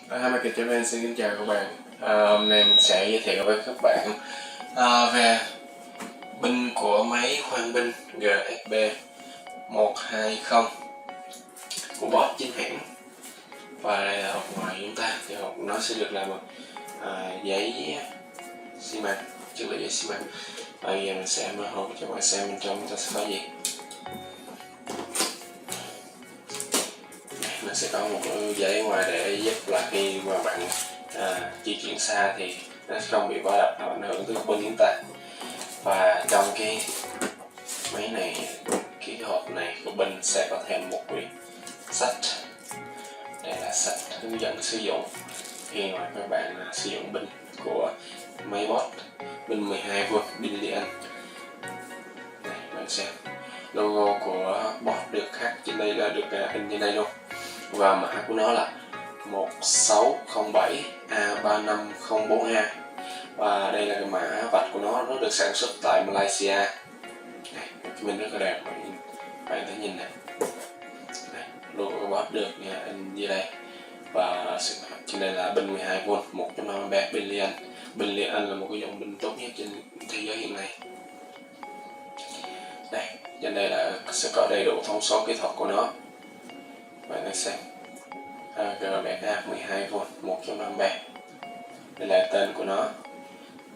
TNHH xin kính chào các bạn. Hôm nay mình sẽ giới thiệu với các bạn về pin của máy khoan pin GSB 120 của Bosch chính hãng. Và đây là hộp ngoài chúng ta. Thì hộp nó sẽ được làm bằng giấy xi măng, chất liệu giấy xi măng. Và bây giờ mình sẽ mở hộp cho các bạn xem bên trong chúng ta sẽ có gì. Nó sẽ có một giấy ngoài để giúp là khi mà bạn di chuyển xa thì nó sẽ không bị va đập làm ảnh hưởng tới pin chúng ta. Và trong cái máy này, cái hộp này của pin sẽ có thêm một quyển sách. Đây là sách hướng dẫn sử dụng khi mà các bạn sử dụng pin của máy Bosch, pin 12V, pin LIệN. Đây, bạn xem logo của Bosch được khắc trên đây, là được in trên đây luôn. Và mã của nó là 1607A3504A. Và đây là cái mã vạch của nó được sản xuất tại Malaysia. Đây, mình rất là đẹp, bạn thấy nhìn này. Đây, logo của Bosch được in dưới đây. Và trên đây là pin 12V 150A pin LIệN. Pin LIệN là một cái dòng pin tốt nhất trên thế giới hiện nay. Đây, trên đây là sẽ có đầy đủ thông số kỹ thuật của nó. Bạn hãy xem GBA 12V 150A. Đây là tên của nó.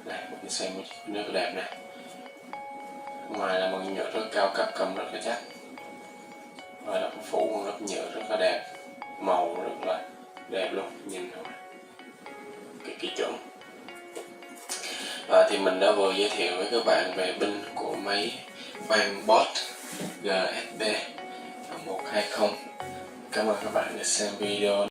Đây, bạn xem rất là đẹp này. Ngoài là bằng nhựa rất cao cấp, cầm rất là chắc. Và là phủ bằng lớp nhựa rất là đẹp, màu rất là đẹp luôn, nhìn thôi cực kỳ chuẩn. Và thì mình đã vừa giới thiệu với các bạn về pin của máy khoan Bosch GSB 120. Cảm ơn các bạn đã xem video.